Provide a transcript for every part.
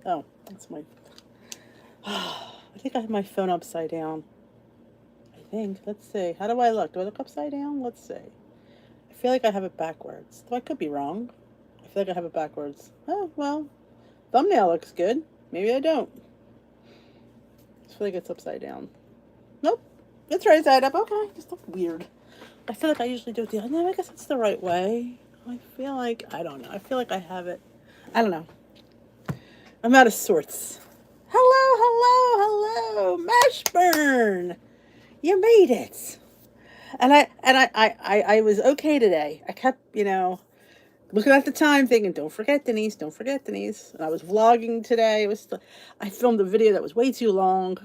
Oh, that's my... I think I have my phone upside down. I think. Let's see. How do I look? Do I look upside down? Let's see. I feel like I have it backwards. Though I could be wrong. I feel like I have it backwards. Oh, well. Thumbnail looks good. Maybe I don't. I feel like it's upside down. Nope. It's right side up. Okay. Just look weird. I feel like I usually do it the other. No, I guess it's the right way. I feel like... I don't know. I feel like I have it. I don't know. I'm out of sorts. Hello, Mashburn. You made it. And I was okay today. I kept, looking at the time thinking, don't forget Denise, don't forget Denise. And I was vlogging today. I filmed a video that was way too long.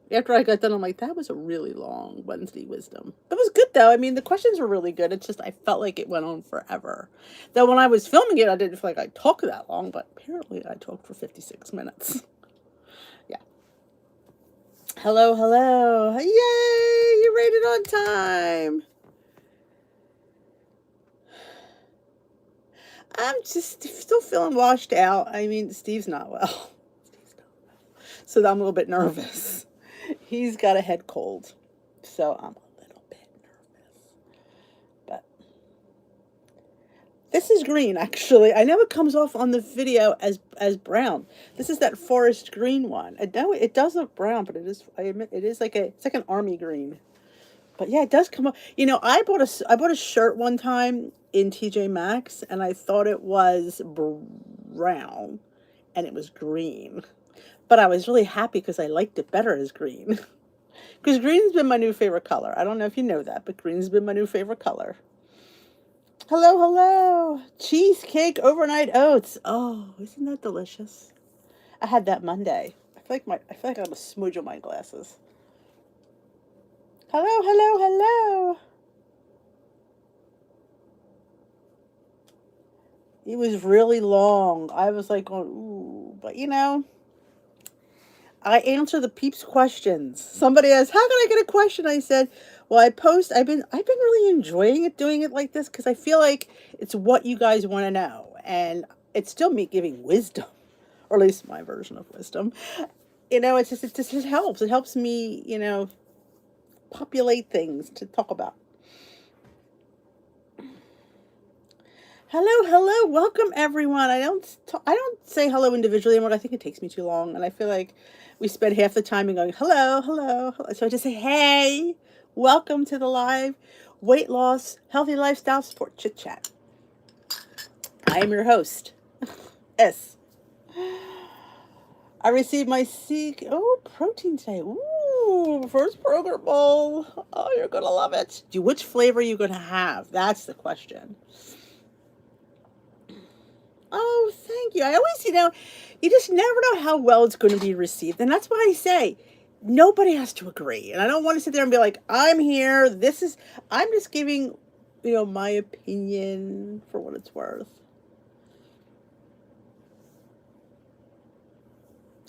After I got done, I'm like, that was a really long Wednesday wisdom. That was good though. I mean, the questions were really good. It's just I felt like it went on forever. Though when I was filming it, I didn't feel like I talked that long, but apparently I talked for 56 minutes. Yeah. Hello. Yay! You made it on time. I'm just still feeling washed out. I mean, Steve's not well. So I'm a little bit nervous. He's got a head cold. So I'm a little bit nervous. But this is green, actually. I know it comes off on the video as brown. This is that forest green one. I know it does look brown, but it is, I admit, it's like an army green. But yeah, it does come up. I bought a shirt one time in TJ Maxx, and I thought it was brown, and it was green. But I was really happy because I liked it better as green. Because green's been my new favorite color. I don't know if you know that, but green's been my new favorite color. Hello. Cheesecake overnight oats. Oh, isn't that delicious? I had that Monday. I feel like I have a smudge on my glasses. Hello. It was really long. I was like going, ooh, but I answer the peeps questions. Somebody asked, "How can I get a question?" I said, "Well, I've been really enjoying it doing it like this because I feel like it's what you guys want to know, and it's still me giving wisdom, or at least my version of wisdom. It just helps. It helps me, populate things to talk about." Hello, welcome everyone. I don't say hello individually anymore. I think it takes me too long, and I feel like we spend half the time going hello. So I just say, hey, welcome to the live weight loss, healthy lifestyle support chit chat. I am your host, S. I received my protein today. Ooh, first program bowl. Oh, you're gonna love it. Which flavor are you gonna have? That's the question. Oh, thank you. I always, you just never know how well it's going to be received. And that's why I say nobody has to agree. And I don't want to sit there and be like, I'm here. I'm just giving, my opinion for what it's worth.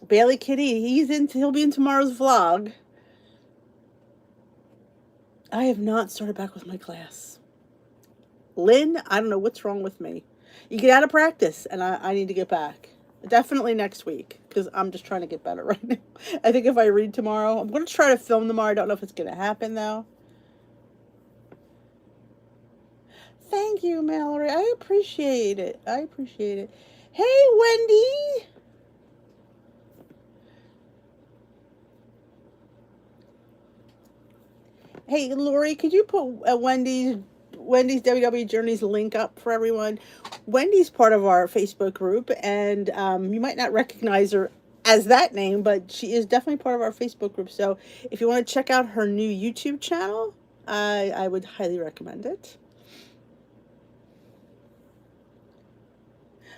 Bailey Kitty, he'll be in tomorrow's vlog. I have not started back with my class. Lynn, I don't know what's wrong with me. You get out of practice, and I need to get back. Definitely next week, because I'm just trying to get better right now. I think if I read tomorrow, I'm going to try to film tomorrow. I don't know if it's going to happen, though. Thank you, Mallory. I appreciate it. Hey, Wendy. Hey, Lori, could you put Wendy's WW Journeys link up for everyone? Wendy's part of our Facebook group, and you might not recognize her as that name, but she is definitely part of our Facebook group. So if you want to check out her new YouTube channel, I would highly recommend it.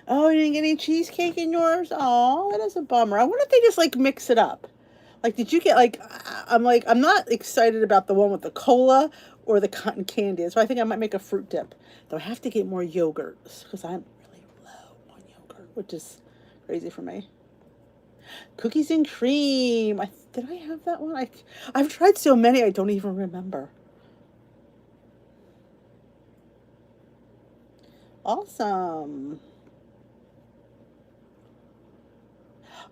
Oh, you didn't get any cheesecake in yours? Oh, that is a bummer. I wonder if they just mix it up. Did you get I'm not excited about the one with the cola or the cotton candy. So I think I might make a fruit dip. Though I have to get more yogurt because I'm really low on yogurt, which is crazy for me. Cookies and cream. Did I have that one? I've tried so many I don't even remember. Awesome.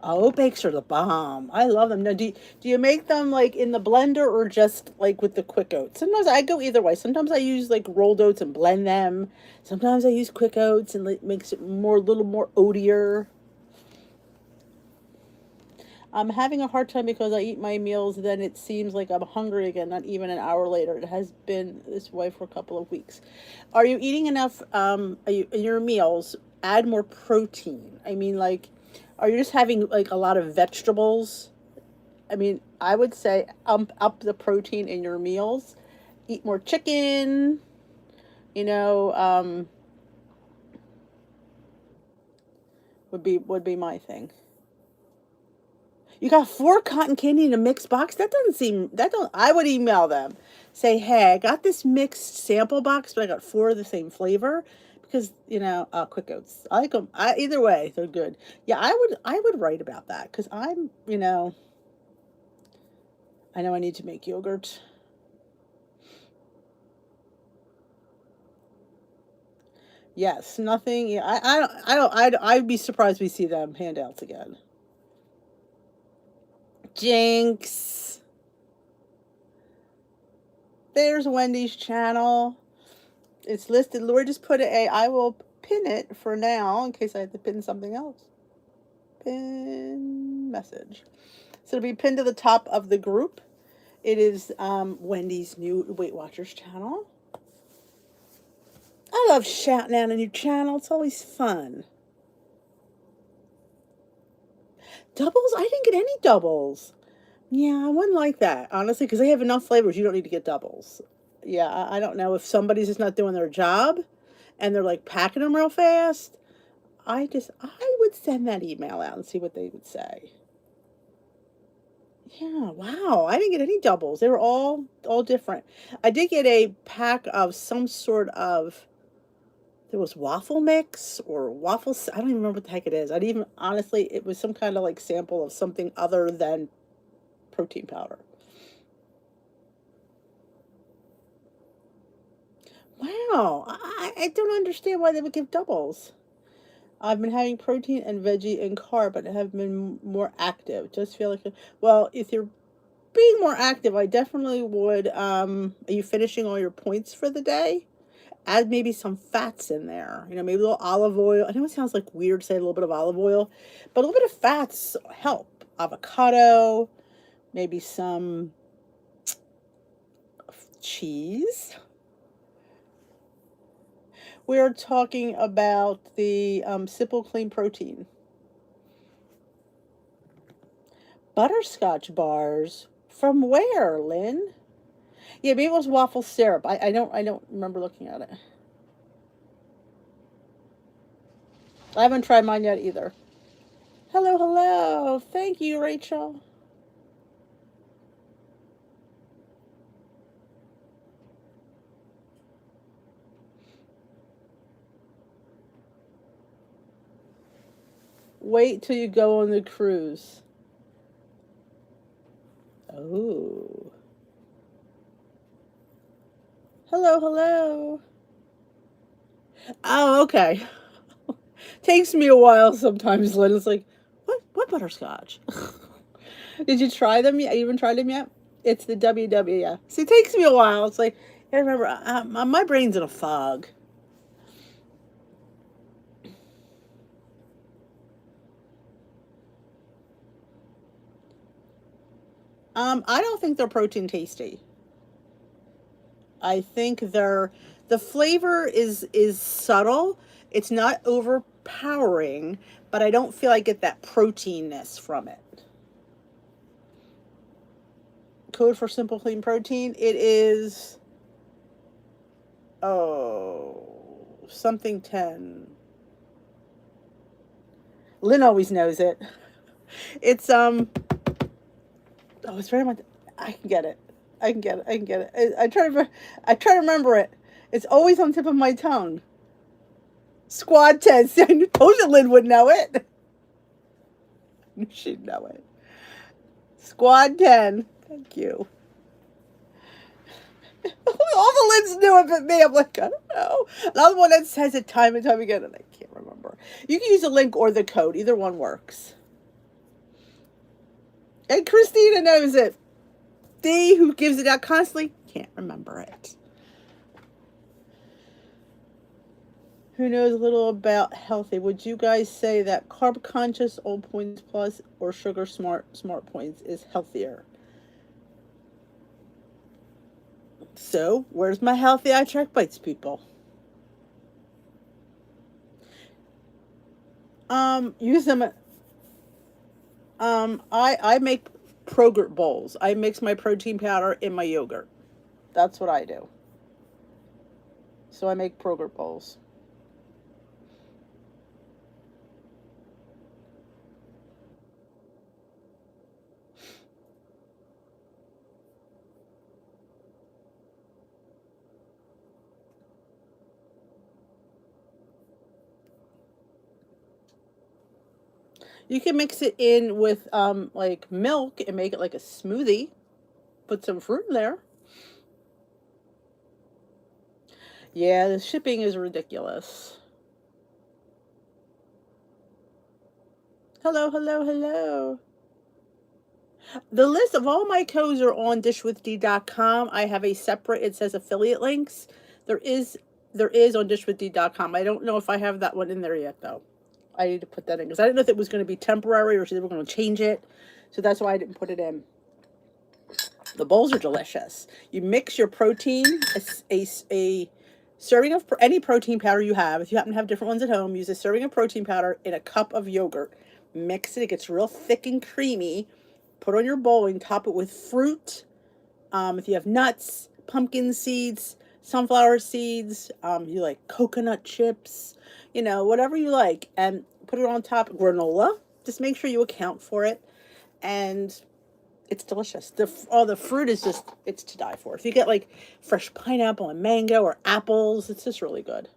Oh, bakes are the bomb. I love them. Now, do you make them like in the blender or just like with the quick oats? Sometimes I go either way. Sometimes I use like rolled oats and blend them. Sometimes I use quick oats and it makes it more a little more oatier. I'm having a hard time because I eat my meals, then it seems like I'm hungry again, not even an hour later. It has been this way for a couple of weeks. Are you eating enough in your meals? Add more protein. I mean, like, are you just having like a lot of vegetables? I mean, I would say up the protein in your meals. Eat more chicken, you know, would be my thing. You got four cotton candy in a mixed box? That doesn't seem, that don't, I would email them. Say, hey, I got this mixed sample box, but I got four of the same flavor. Because, quick oats. I like them. Either way, they're good. Yeah, I would write about that. Because I know I need to make yogurt. Yes, nothing. Yeah, I'd be surprised we see them handouts again. Jinx. There's Wendy's channel. It's listed. Lori just put I will pin it for now in case I have to pin something else. Pin message. So it'll be pinned to the top of the group. It is Wendy's new Weight Watchers channel. I love shouting out a new channel. It's always fun. Doubles? I didn't get any doubles. Yeah, I wouldn't like that, honestly, because they have enough flavors. You don't need to get doubles. Yeah, I don't know if somebody's just not doing their job and they're like packing them real fast. I would send that email out and see what they would say. Yeah, wow. I didn't get any doubles. They were all different. I did get a pack of some sort of, there was waffle mix or waffles. I don't even remember what the heck it is. I didn't even, honestly, it was some kind of like sample of something other than protein powder. Wow, I don't understand why they would give doubles. I've been having protein and veggie and carb, but I have been more active. Just feel like, well, if you're being more active, I definitely would. Are you finishing all your points for the day? Add maybe some fats in there. Maybe a little olive oil. I know it sounds like weird to say a little bit of olive oil, but a little bit of fats help. Avocado, maybe some cheese. We're talking about the Simple Clean Protein. Butterscotch bars. From where, Lynn? Yeah, maybe it was waffle syrup. I don't remember looking at it. I haven't tried mine yet either. Hello, hello. Thank you, Rachel. Wait till you go on the cruise. Oh. Hello, hello. Oh, okay. Takes me a while sometimes, Lynn. It's like, what butterscotch? Did you try them yet? You haven't tried them yet? It's the WW, yeah. See, it takes me a while. It's like, I remember, my brain's in a fog. I don't think they're protein tasty. I think the flavor is subtle. It's not overpowering, but I don't feel I get that proteinness from it. Code for Simple Clean Protein. It is something 10. Lynn always knows it. It's it's very much. I can get it. I can get it. I can get it. I try to remember it. It's always on the tip of my tongue. Squad 10. See, I told you Lynn would know it. She'd know it. Squad 10. Thank you. All the Lyns knew it but me. I'm like, I don't know. Another one that says it time and time again, and I can't remember. You can use a link or the code. Either one works. And Christina knows it. Dee, who gives it out constantly, can't remember it. Who knows a little about healthy? Would you guys say that carb conscious All Points Plus or sugar smart points is healthier? So, where's my healthy eye track bites, people? Use them. I make Progurt bowls. I mix my protein powder in my yogurt. That's what I do. So I make Progurt bowls. You can mix it in with like milk and make it like a smoothie. Put some fruit in there. Yeah, the shipping is ridiculous. Hello, hello, hello. The list of all my codes are on dishwithdee.com. I have a separate, it says affiliate links. There is on dishwithdee.com. I don't know if I have that one in there yet, though. I need to put that in because I didn't know if it was going to be temporary or if they were going to change it. So that's why I didn't put it in. The bowls are delicious. You mix your protein, a serving of any protein powder you have. If you happen to have different ones at home, use a serving of protein powder in a cup of yogurt. Mix it. It gets real thick and creamy. Put on your bowl and top it with fruit. If you have nuts, pumpkin seeds, sunflower seeds, you like coconut chips, you know, whatever you like, and put it on top. Granola. Just make sure you account for it, and it's delicious. The fruit is just, it's to die for. If you get like fresh pineapple and mango or apples, it's just really good.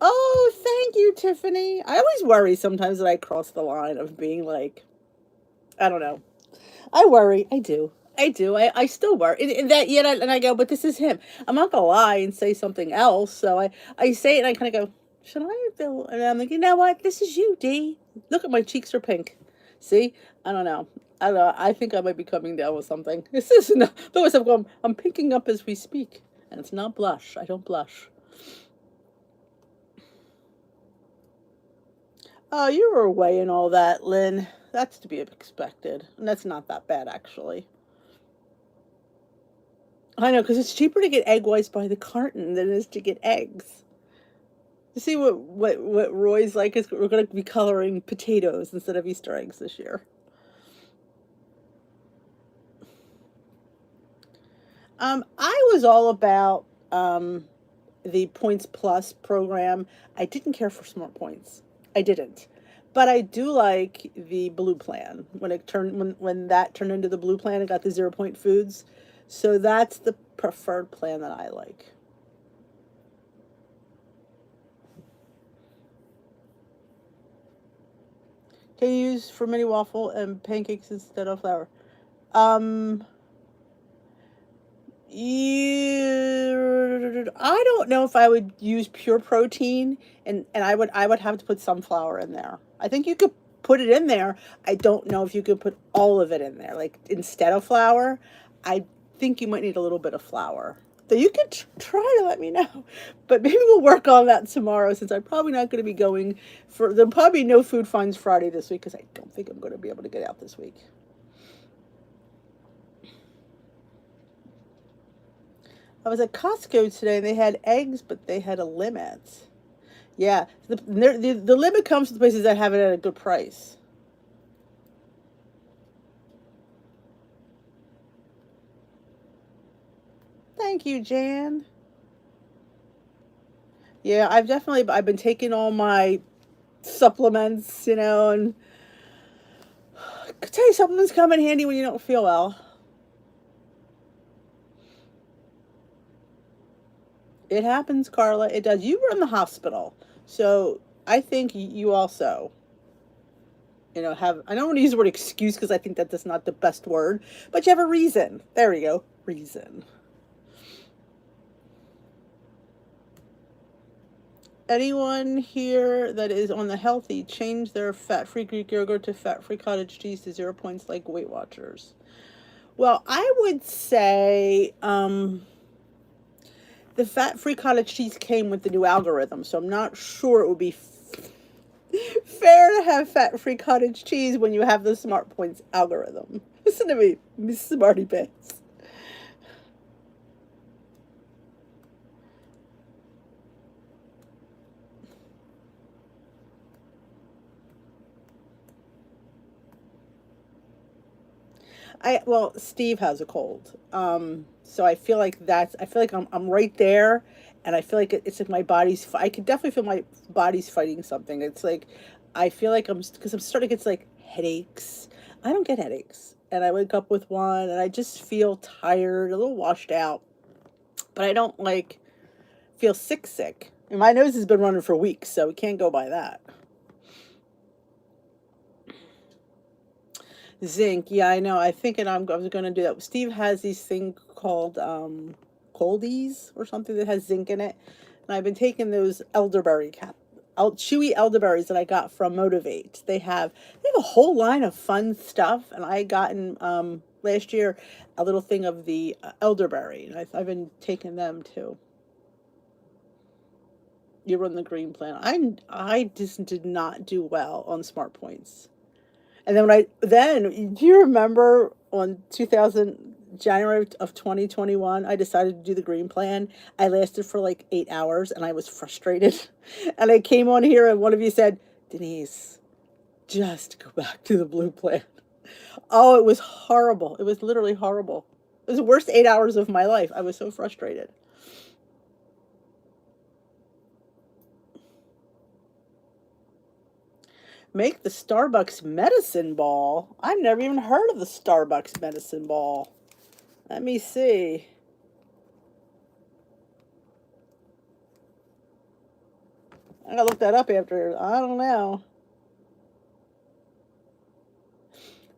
Oh, thank you, Tiffany. I always worry sometimes that I cross the line of being like, I don't know. I worry. I do. I still worry. And that yet, and I go, but this is him. I'm not gonna lie and say something else. So I say it and I kind of go, should I feel? And I'm like, you know what? This is you, Dee. Look at my cheeks are pink. See? I don't know. I don't know. I think I might be coming down with something. This is not. Otherwise, I'm pinking up as we speak, and it's not blush. I don't blush. Oh, you were weighing all that, Lynn. That's to be expected. And that's not that bad, actually. I know, because it's cheaper to get egg whites by the carton than it is to get eggs. You see what Roy's like is we're going to be coloring potatoes instead of Easter eggs this year. I was all about the Points Plus program. I didn't care for Smart Points. I didn't. But I do like the blue plan. When that turned into the blue plan, it got the 0 point foods. So that's the preferred plan that I like. Can you use for mini waffle and pancakes instead of flour? Um, I don't know if I would use pure protein, and I would have to put some flour in there. I think you could put it in there. I don't know if you could put all of it in there, like instead of flour. I think you might need a little bit of flour. So you could try to let me know, but maybe we'll work on that tomorrow since I'm probably not going to be going for. There'll probably be no Food Finds Friday this week because I don't think I'm going to be able to get out this week. I was at Costco today and they had eggs, but they had a limit. Yeah, the limit comes to the places that have it at a good price. Thank you, Jan. Yeah, I've been taking all my supplements, you know, and I could tell you supplements come in handy when you don't feel well. It happens, Carla. It does. You were in the hospital, so I think you also, you know, have. I don't want to use the word excuse because I think that that's not the best word, but you have a reason. There we go, reason. anyone here that is on the healthy change their fat-free Greek yogurt to fat-free cottage cheese to 0 points like Weight Watchers? Well, I would say the fat-free cottage cheese came with the new algorithm, so I'm not sure it would be fair to have fat-free cottage cheese when you have the Smart Points algorithm. Listen to me, Miss Smarty Pants. Well, Steve has a cold. So I feel like I'm right there, and I feel like it's like my body's. I could definitely feel my body's fighting something. It's like I feel like because I'm starting to get like headaches. I don't get headaches, and I wake up with one, and I just feel tired, a little washed out, but I don't like feel sick. And my nose has been running for weeks, so we can't go by that. Zinc, yeah, I know. I was going to do that. Steve has these thing called Coldies or something that has zinc in it, and I've been taking those chewy elderberries that I got from Motivate. They have a whole line of fun stuff, and I gotten last year a little thing of the elderberry, and I've been taking them too. You run the green plan. I just did not do well on Smart Points. And then do you remember on 2000 January of 2021, I decided to do the green plan. I lasted for like 8 hours and I was frustrated. And I came on here and one of you said, Denise, just go back to the blue plan. Oh, it was horrible. It was literally horrible. It was the worst 8 hours of my life. I was so frustrated. Make the Starbucks medicine ball. I've never even heard of the Starbucks medicine ball. Let me see. I gotta look that up after. I don't know.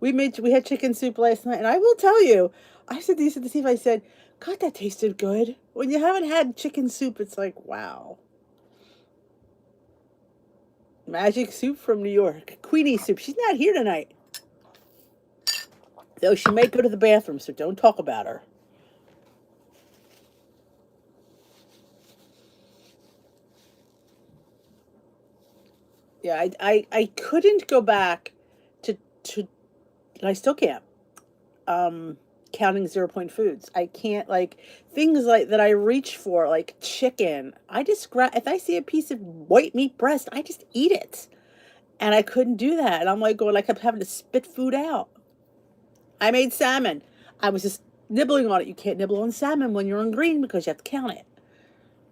We had chicken soup last night, and I will tell you, I said these to Steve. I said, God, that tasted good. When you haven't had chicken soup, it's like, wow. Magic soup from New York. Queenie soup. She's not here tonight. Though she may go to the bathroom, so don't talk about her. Yeah, I couldn't go back to and I still can't. Counting 0 point foods. I can't like things like that I reach for, like chicken. I just grab if I see a piece of white meat breast, I just eat it. And I couldn't do that. And I'm like going, I kept having to spit food out. I made salmon. I was just nibbling on it. You can't nibble on salmon when you're on green because you have to count it.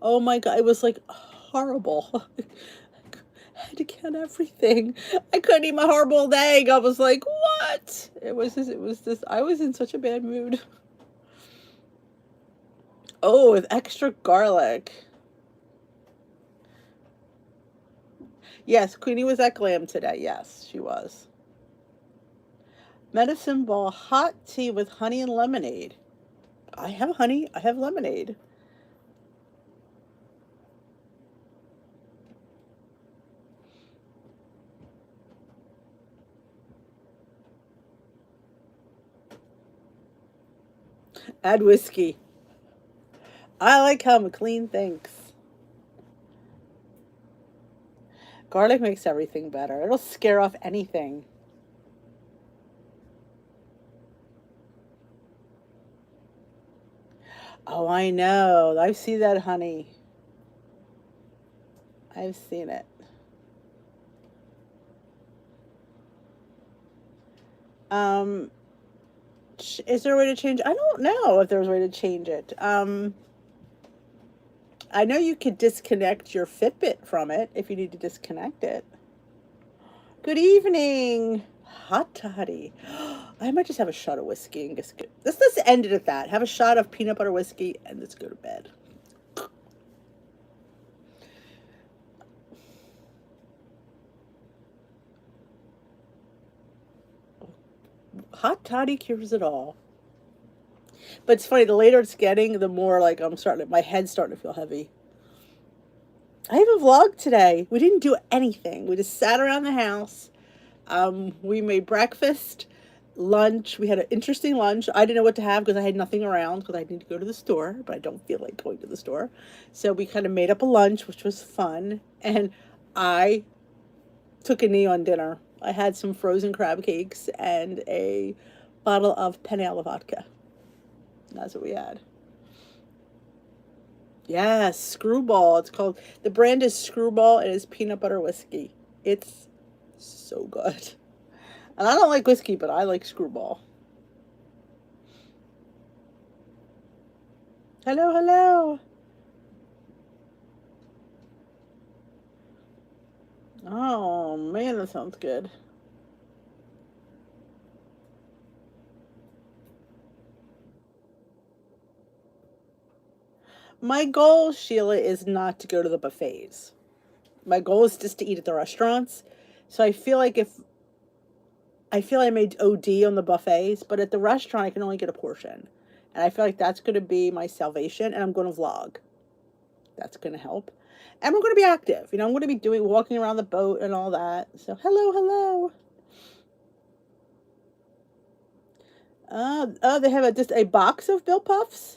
Oh my God, it was like horrible. I had to count everything. I couldn't eat my hard-boiled egg. I was like, what? It was just, I was in such a bad mood. Oh, with extra garlic. Yes, Queenie was at Glam today. Yes, she was. Medicine ball hot tea with honey and lemonade. I have honey. I have lemonade. Add whiskey. I like how McLean thinks. Garlic makes everything better. It'll scare off anything. Oh, I know. I see that, honey. I've seen it. Um, is there a way to change? I don't know if there's a way to change it. I know you could disconnect your Fitbit from it if you need to disconnect it. Good evening, hot toddy. I might just have a shot of whiskey and just let's end it at that. Have a shot of peanut butter whiskey and let's go to bed. Hot toddy cures it all. But it's funny, the later it's getting, the more like my head's starting to feel heavy. I have a vlog today. We didn't do anything. We just sat around the house. We made breakfast, lunch. We had an interesting lunch. I didn't know what to have because I had nothing around because I need to go to the store, but I don't feel like going to the store. So we kind of made up a lunch, which was fun. And I took a knee on dinner. I had some frozen crab cakes and a bottle of penne alla vodka. That's what we had. Yes, Screwball. It's called, the brand is Screwball. It is peanut butter whiskey. It's so good. And I don't like whiskey, but I like Screwball. Hello, hello. Oh, man, that sounds good. My goal, Sheila, is not to go to the buffets. My goal is just to eat at the restaurants. So I feel I made OD on the buffets, but at the restaurant I can only get a portion. And I feel like that's going to be my salvation, and I'm going to vlog. That's going to help. And we're going to be active. You know, I'm going to be walking around the boat and all that. So, hello, hello. They have just a box of Bill Puffs.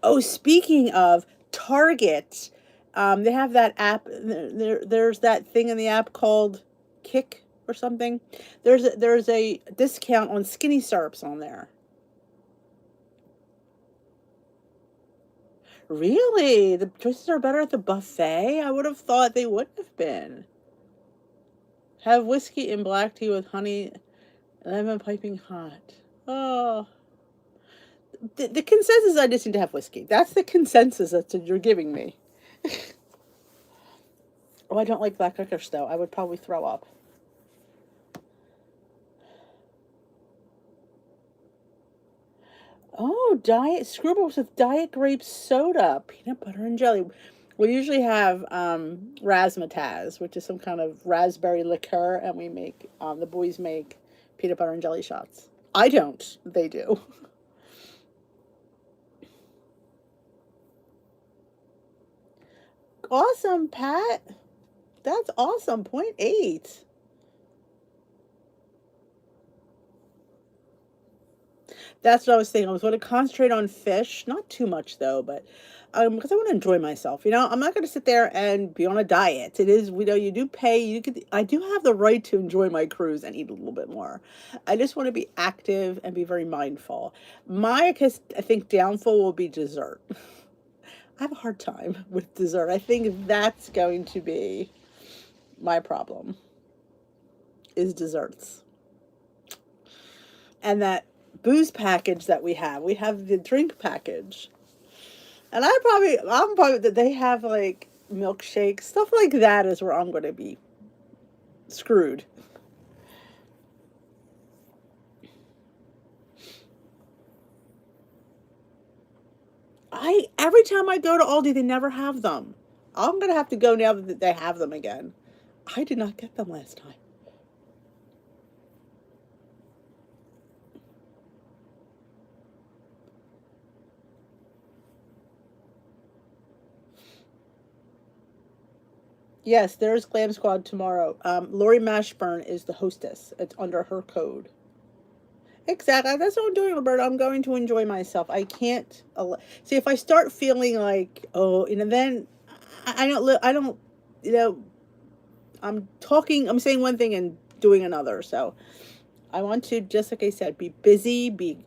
Oh, speaking of Target, they have that app. There's that thing in the app called Kick or something. There's a discount on skinny syrups on there. Really? The choices are better at the buffet? I would have thought they wouldn't have been. Have whiskey and black tea with honey, lemon piping hot. Oh. The consensus, I just need to have whiskey. That's the consensus that you're giving me. Oh, I don't like black licorice, though. I would probably throw up. Oh, diet screwballs with diet grape soda, peanut butter and jelly. We usually have razzmatazz, which is some kind of raspberry liqueur, and we make the boys make peanut butter and jelly shots. I don't. They do. Awesome, Pat. That's awesome. Point 0.8. That's what I was thinking. I was going to concentrate on fish, not too much though, but because I want to enjoy myself. You know, I'm not going to sit there and be on a diet. It is, you know, you do pay. I do have the right to enjoy my cruise and eat a little bit more. I just want to be active and be very mindful. I think downfall will be dessert. I have a hard time with dessert. I think that's going to be my problem. Is desserts. And that booze package that we have the drink package. And I'm probably that they have like milkshakes, stuff like that is where I'm going to be screwed. Every time I go to Aldi, they never have them. I'm going to have to go now that they have them again. I did not get them last time. Yes, there's Glam Squad tomorrow. Lori Mashburn is the hostess. It's under her code. Exactly. That's what I'm doing, Roberta. I'm going to enjoy myself. I can't see if I start feeling like, oh, you know, then I don't. I don't. You know, I'm talking. I'm saying one thing and doing another. So I want to, just like I said, be busy. Be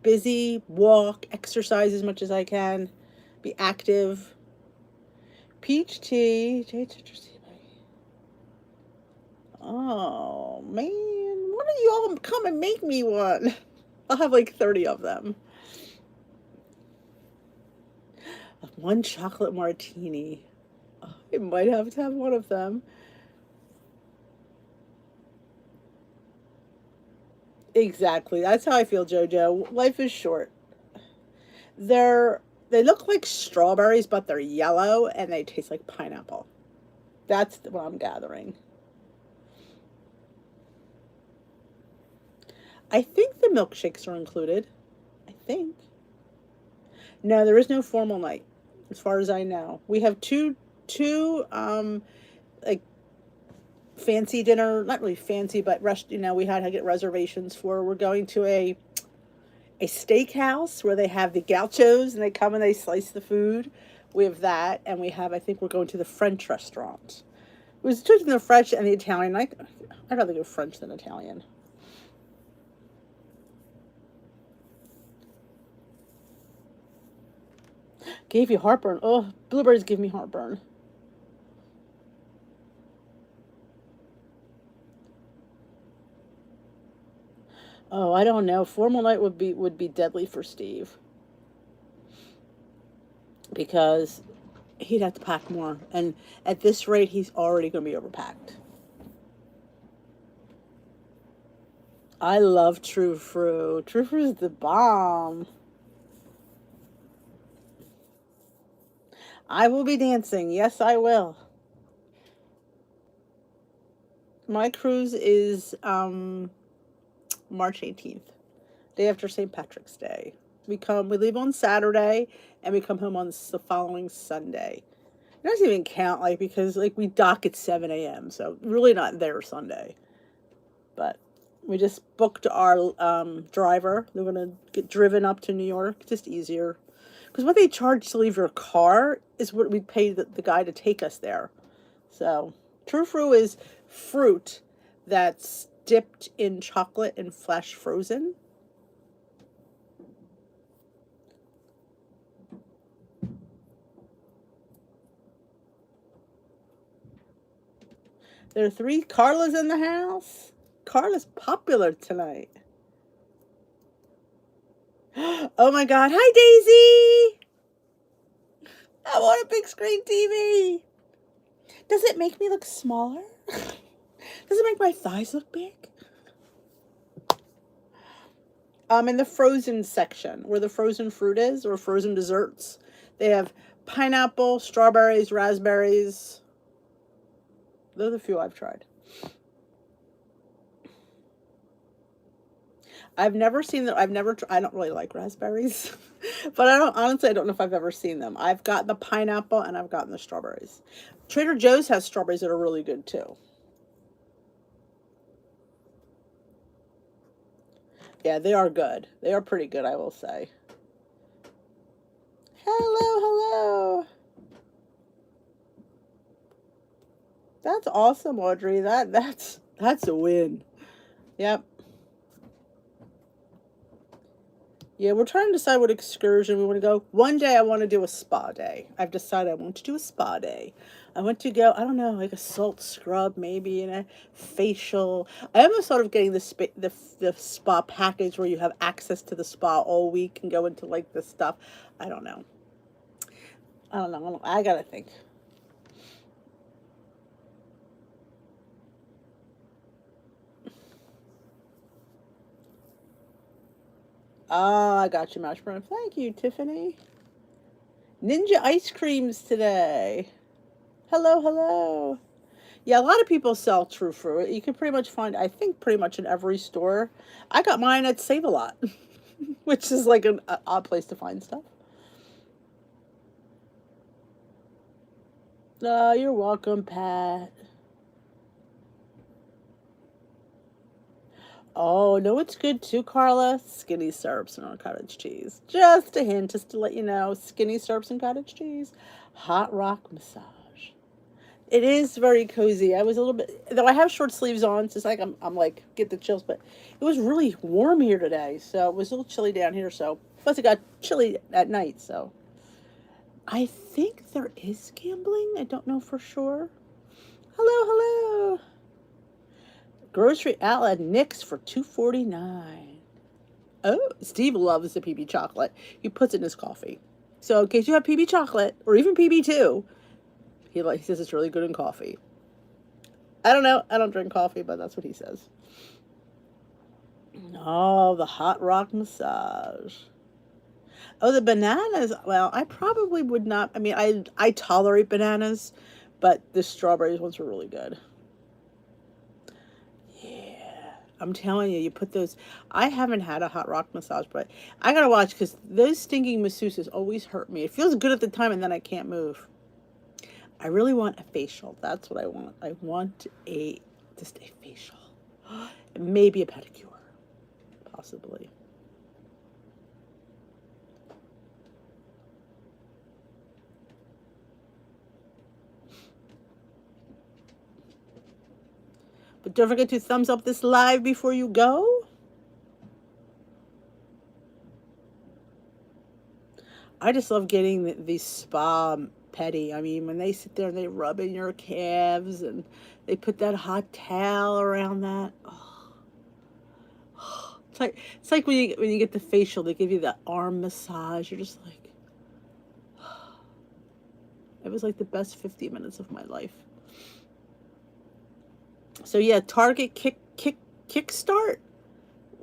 busy. Walk. Exercise as much as I can. Be active. Peach tea. Oh man, why don't you all come and make me one? I'll have like 30 of them. One chocolate martini. Oh, I might have to have one of them. Exactly. That's how I feel, Jojo. Life is short. They look like strawberries, but they're yellow and they taste like pineapple. That's what I'm gathering. I think the milkshakes are included. I think. No, there is no formal night, as far as I know. We have two two like fancy dinner, not really fancy, but we had to get reservations for. We're going to a steakhouse where they have the gauchos and they come and they slice the food. We have that, and we have, I think we're going to the French restaurant. It was between the French and the Italian. I'd rather go French than Italian. Gave you heartburn. Oh, blueberries give me heartburn. Oh, I don't know. Formal night would be deadly for Steve because he'd have to pack more, and at this rate, he's already going to be overpacked. I love True Fruit. True Fruit is the bomb. I will be dancing. Yes, I will. My cruise is March 18th, day after St. Patrick's Day. We leave on Saturday and we come home on the following Sunday. It doesn't even count, like, because like we dock at 7 a.m. So really not there Sunday. But we just booked our driver. They're gonna get driven up to New York, just easier. Because what they charge to leave your car is what we pay the guy to take us there. So True Fruit is fruit that's dipped in chocolate and flash frozen. There are 3 Carlas in the house. Carla's popular tonight. Oh my God. Hi, Daisy. I want a big screen TV. Does it make me look smaller? Does it make my thighs look big? In the frozen section, where the frozen fruit is, or frozen desserts, they have pineapple, strawberries, raspberries. Those are the few I've tried. I've never seen them. I don't really like raspberries, but I don't know if I've ever seen them. I've gotten the pineapple and I've gotten the strawberries. Trader Joe's has strawberries that are really good too. Yeah, they are good. They are pretty good, I will say. Hello, hello. That's awesome, Audrey. That's a win. Yep. Yeah, we're trying to decide what excursion we want to go. One day I want to do a spa day. I've decided I want to do a spa day. I want to go, I don't know, like a salt scrub maybe, and a facial. I almost thought of getting the spa package where you have access to the spa all week and go into like this stuff. I don't know. I gotta think. Oh, I got you, Mash Brown. Thank you, Tiffany. Ninja ice creams today. Hello, hello. Yeah, a lot of people sell True Fruit. You can pretty much find, I think, pretty much in every store. I got mine at Save-A-Lot, which is like an odd place to find stuff. You're welcome, Pat. Oh, no, it's good too, Carla. Skinny syrups and cottage cheese. Just a hint, just to let you know. Skinny syrups and cottage cheese. Hot rock massage. It is very cozy. I was a little bit, though I have short sleeves on, so it's like I'm like, get the chills, but it was really warm here today, so it was a little chilly down here, so, plus it got chilly at night, so. I think there is gambling. I don't know for sure. Hello, hello. Grocery outlet Nick's for $2.49. Oh, Steve loves the PB chocolate. He puts it in his coffee. So in case you have PB chocolate, or even PB2, he says it's really good in coffee. I don't know. I don't drink coffee, but that's what he says. Oh, the hot rock massage. Oh, the bananas. Well, I probably would not. I mean, I tolerate bananas, but the strawberries ones were really good. I'm telling you, you put those. I haven't had a hot rock massage, but I gotta watch because those stinging masseuses always hurt me. It feels good at the time, and then I can't move. I really want a facial. That's what I want. I want just a facial. Maybe a pedicure, possibly. But don't forget to thumbs up this live before you go. I just love getting these spa pedi. I mean, when they sit there and they rub in your calves and they put that hot towel around that. Oh. It's like when you get the facial, they give you that arm massage. You're just like, it was like the best 50 minutes of my life. So yeah, Target Kickstart,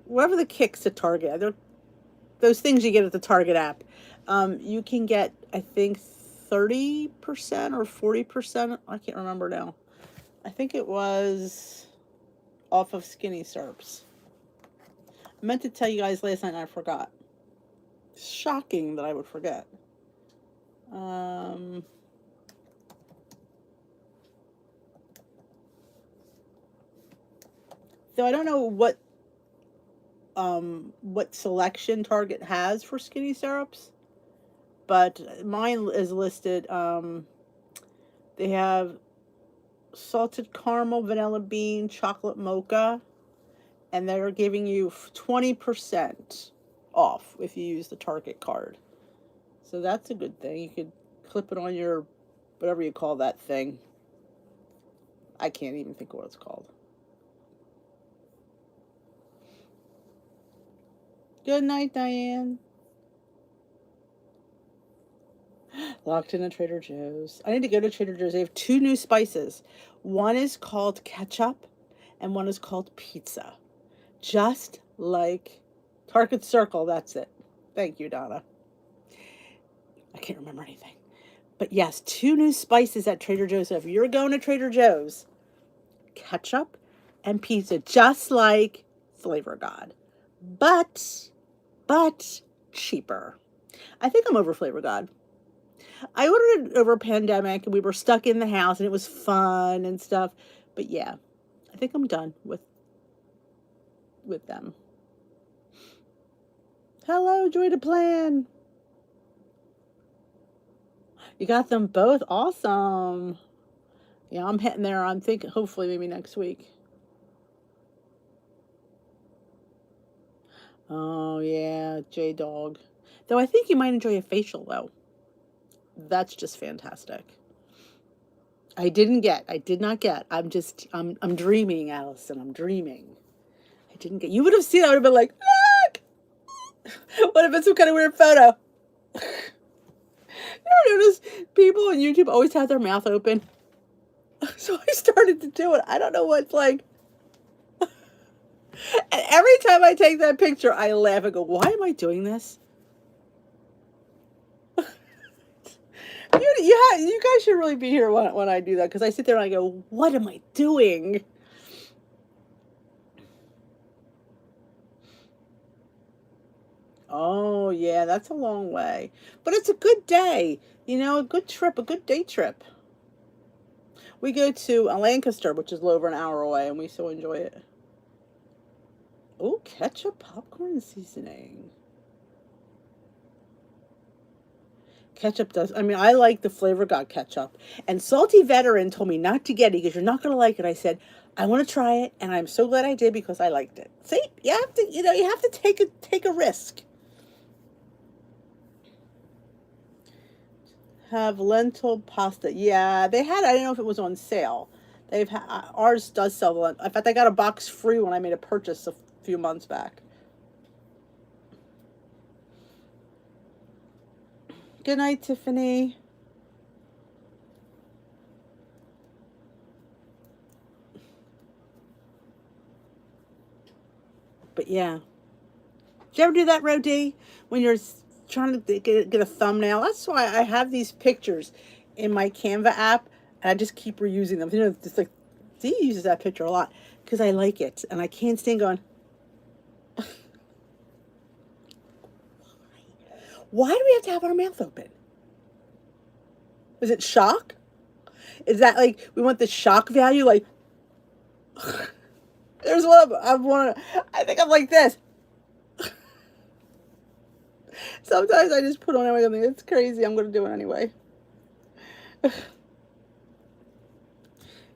whatever the kicks to Target, they're those things you get at the Target app. You can get, I think, 30% or 40%. I can't remember now. I think it was off of Skinny Syrups. I meant to tell you guys last night and I forgot. Shocking that I would forget. So I don't know what selection Target has for Skinny Syrups, but mine is listed. They have salted caramel, vanilla bean, chocolate mocha, and they're giving you 20% off if you use the Target card. So that's a good thing. You could clip it on your, whatever you call that thing. I can't even think of what it's called. Good night, Diane. Locked in at Trader Joe's. I need to go to Trader Joe's. They have 2 new spices. One is called ketchup and one is called pizza. Just like Target Circle, that's it. Thank you, Donna. I can't remember anything. But yes, 2 new spices at Trader Joe's. So if you're going to Trader Joe's, ketchup and pizza, just like Flavor God. But cheaper. I think I'm over Flavor God. I ordered it over a pandemic and we were stuck in the house and it was fun and stuff. But yeah, I think I'm done with them. Hello, Joy to Plan. You got them both? Awesome. Yeah, I'm hitting there. I'm thinking hopefully maybe next week. Oh yeah, J-Dog. Though I think you might enjoy a facial though. That's just fantastic. I did not get. I'm dreaming, Allison. I'm dreaming. I didn't get. You would have seen. I would have been like, look. What if it's some kind of weird photo? You ever notice people on YouTube always have their mouth open? So I started to do it. I don't know what's like. And every time I take that picture, I laugh and go, why am I doing this? You guys should really be here when I do that, because I sit there and I go, what am I doing? Oh, yeah, that's a long way. But it's a good day. You know, a good trip, a good day trip. We go to Lancaster, which is a little over an hour away, and we so enjoy it. Oh, ketchup popcorn seasoning. Ketchup does. I mean, I like the Flavor God ketchup. And Salty Veteran told me not to get it because you're not going to like it. I said, I want to try it, and I'm so glad I did because I liked it. See, you have to take a risk. Have lentil pasta. Yeah, they had. I don't know if it was on sale. Ours does sell. In fact, I got a box free when I made a purchase a few months back. Good night, Tiffany. But yeah. Did you ever do that, Rodi? When you're trying to get a thumbnail? That's why I have these pictures in my Canva app, and I just keep reusing them. You know, just like, Dee uses that picture a lot because I like it, and I can't stand going, why do we have to have our mouth open? Is it shock? Is that like we want the shock value? Like, there's one I think I'm like this. Sometimes I just put on anyway. I think it's crazy. I'm gonna do it anyway.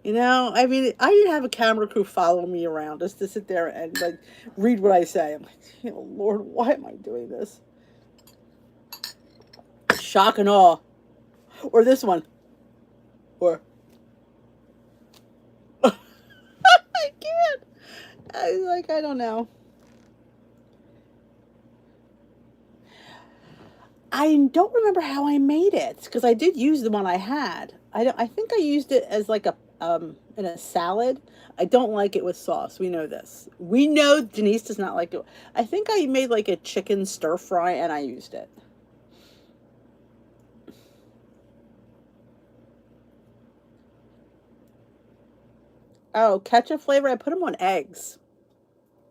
You know, I mean, I didn't have a camera crew follow me around just to sit there and like read what I say. I'm like, you know, Lord, why am I doing this? Shock and awe, or this one, or I can't. I don't know. I don't remember how I made it because I did use the one I had. I think I used it as like a in a salad. I don't like it with sauce. We know this. We know Denise does not like it. I think I made like a chicken stir fry and I used it. Oh, ketchup flavor. I put them on eggs,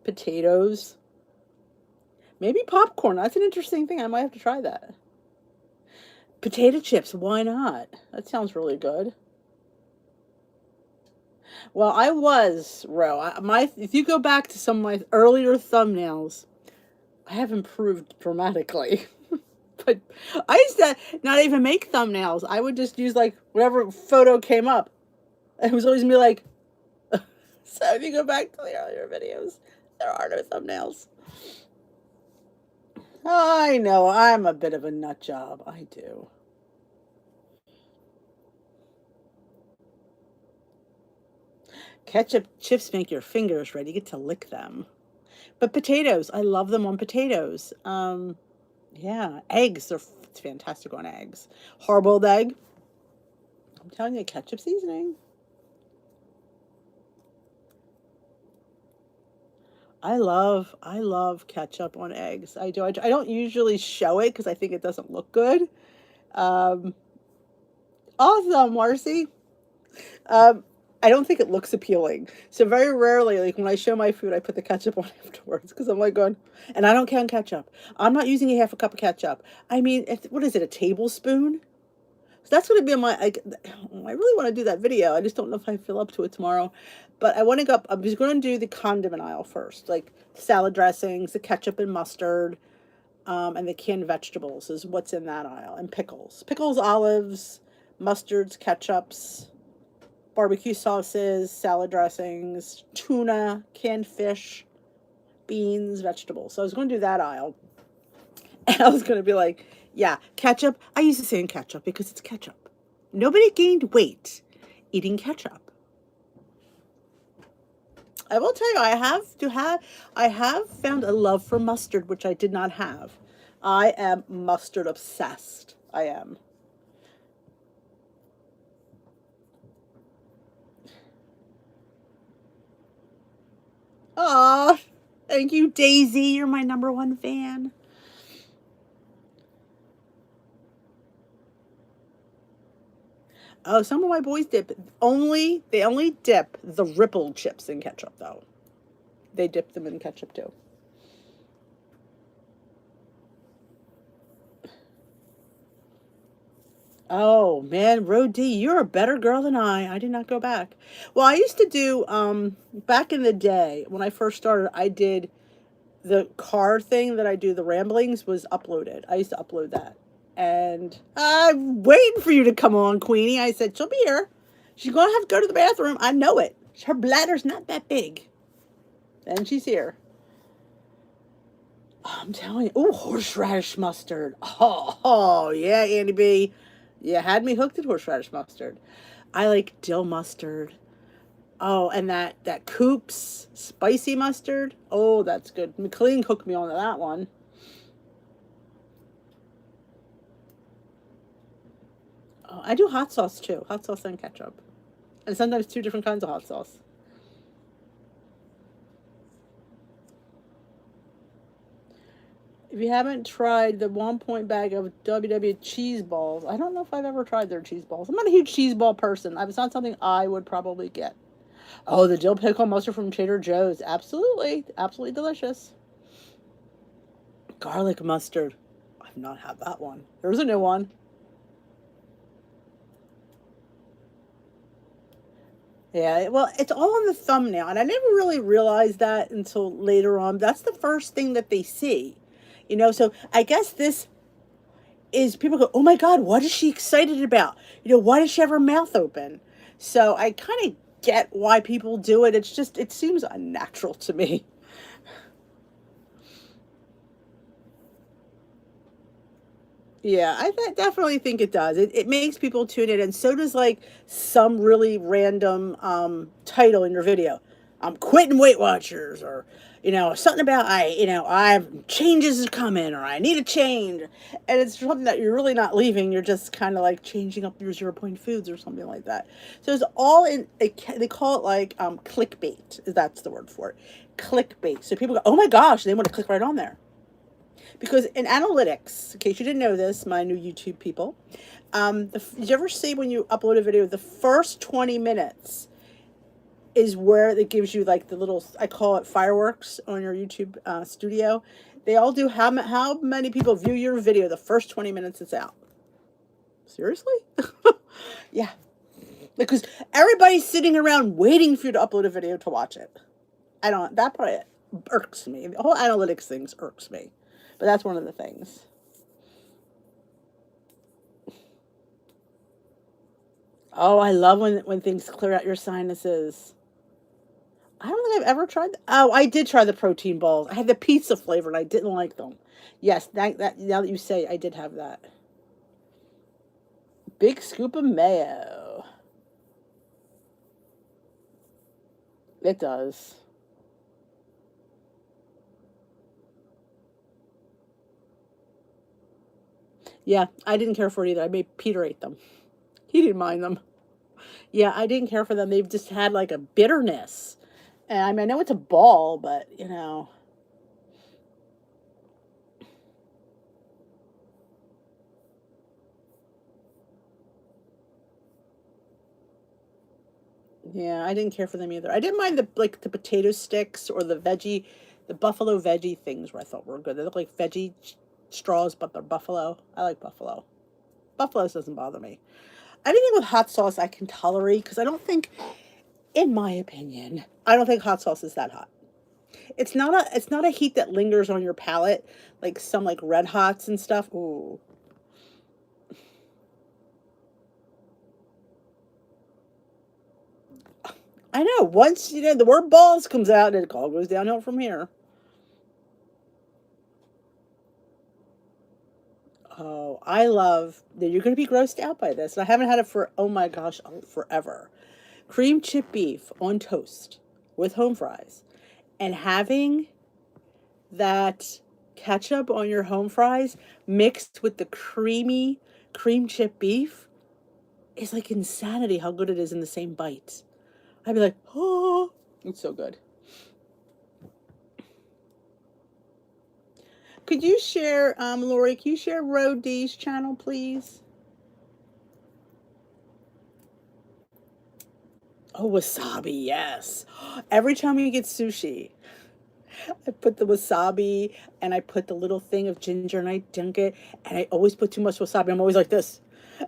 potatoes, maybe popcorn. That's an interesting thing. I might have to try that. Potato chips. Why not? That sounds really good. Well, I was, Ro. My if you go back to some of my earlier thumbnails, I have improved dramatically. But I used to not even make thumbnails. I would just use like whatever photo came up. It was always me like. So if you go back to the earlier videos, there are no thumbnails. I know I'm a bit of a nut job. I do. Ketchup chips make your fingers red. You get to lick them. But potatoes, I love them on potatoes. Yeah, eggs are it's fantastic on eggs. Hard-boiled egg. I'm telling you, ketchup seasoning. I love ketchup on eggs. I do. I don't usually show it because I think it doesn't look good. Um, awesome, Marcy. Um, I don't think it looks appealing. So very rarely, like when I show my food, I put the ketchup on afterwards because I'm like going, and I don't count ketchup. I'm not using a half a cup of ketchup. I mean, what is it, a tablespoon? So that's going to be my, I really want to do that video. I just don't know if I feel up to it tomorrow. But I want to go up, I'm just going to do the condiment aisle first, like salad dressings, the ketchup and mustard, and the canned vegetables is what's in that aisle, and pickles. Pickles, olives, mustards, ketchups, barbecue sauces, salad dressings, tuna, canned fish, beans, vegetables. So I was going to do that aisle. And I was going to be like, yeah, ketchup. I use the same ketchup because it's ketchup. Nobody gained weight eating ketchup. I will tell you, I have found a love for mustard, which I did not have. I am mustard obsessed. I am. Aw, thank you, Daisy. You're my number one fan. Oh, some of my boys they only dip the ripple chips in ketchup though. They dip them in ketchup too. Oh man, Rodi, you're a better girl than I. I did not go back. Well, I used to do back in the day when I first started, I did the car thing that I do, the ramblings was uploaded. I used to upload that. And I'm waiting for you to come on, Queenie. I said, she'll be here. She's going to have to go to the bathroom. I know it. Her bladder's not that big. And she's here. Oh, I'm telling you. Oh, horseradish mustard. Oh, yeah, Andy B. You had me hooked at horseradish mustard. I like dill mustard. Oh, and that Coops spicy mustard. Oh, that's good. McLean hooked me on that one. Oh, I do hot sauce too. Hot sauce and ketchup. And sometimes two different kinds of hot sauce. If you haven't tried the 1 point bag of WW cheese balls, I don't know if I've ever tried their cheese balls. I'm not a huge cheese ball person. It's not something I would probably get. Oh, the dill pickle mustard from Trader Joe's. Absolutely. Absolutely delicious. Garlic mustard. I've not had that one. There's a new one. Yeah, well, it's all on the thumbnail, and I never really realized that until later on. That's the first thing that they see, So I guess this is people go, "Oh my God, what is she excited about? Why does she have her mouth open?" So I kind of get why people do it. It's just it seems unnatural to me. Yeah, definitely think it does. It makes people tune in, and so does like some really random title in your video. I'm quitting Weight Watchers, or something about I changes is coming, or I need a change, and it's something that you're really not leaving. You're just kind of like changing up your 0 point foods or something like that. So it's all in. They call it like clickbait. That's the word for it. Clickbait. So people go, oh my gosh, they want to click right on there. Because in analytics, in case you didn't know this, my new YouTube people, did you ever see when you upload a video, the first 20 minutes is where it gives you like the little, I call it fireworks on your YouTube studio. They all do how many people view your video the first 20 minutes it's out. Seriously? Yeah. Because everybody's sitting around waiting for you to upload a video to watch it. That part irks me. The whole analytics things irks me. But that's one of the things. Oh, I love when things clear out your sinuses. I don't think I've ever tried Oh, I did try the protein balls. I had the pizza flavor and I didn't like them. Yes, that now that you say, I did have that. Big scoop of mayo. It does. Yeah, I didn't care for it either. I made Peter ate them. He didn't mind them. Yeah, I didn't care for them. They've just had like a bitterness. And I mean, I know it's a ball, but yeah, I didn't care for them either. I didn't mind the potato sticks or the buffalo veggie things where I thought were good. They look like veggie straws, but they're buffalo. I like buffalo. Buffalo doesn't bother me. Anything with hot sauce I can tolerate because I don't think, in my opinion, I don't think hot sauce is that hot. It's not a heat that lingers on your palate like some like red hots and stuff. Ooh. I know. Once the word balls comes out, it all goes downhill from here. Oh, I love that you're going to be grossed out by this. I haven't had it for oh my gosh, forever. Cream chip beef on toast with home fries, and having that ketchup on your home fries mixed with the creamy cream chip beef is like insanity how good it is in the same bite. I'd be like, oh, it's so good. Could you share, Lori, can you share Ro D's channel, please? Oh, wasabi, yes. Every time we get sushi, I put the wasabi and I put the little thing of ginger and I dunk it, and I always put too much wasabi. I'm always like this.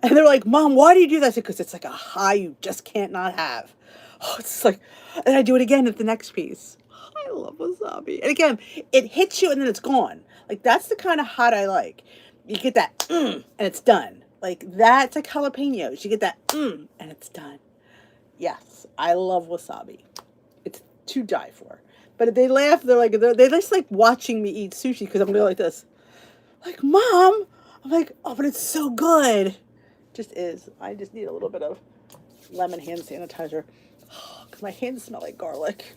And they're like, Mom, why do you do that? I said, because it's like a high you just can't not have. Oh, it's like, and I do it again at the next piece. I love wasabi. And again, it hits you and then it's gone. Like, that's the kind of hot I like. You get that, and it's done. Like, that's like jalapenos. You get that, and it's done. Yes, I love wasabi. It's to die for. But they laugh. They're just like watching me eat sushi because I'm going like this. Like, Mom. I'm like, oh, but it's so good. Just is. I just need a little bit of lemon hand sanitizer because my hands smell like garlic.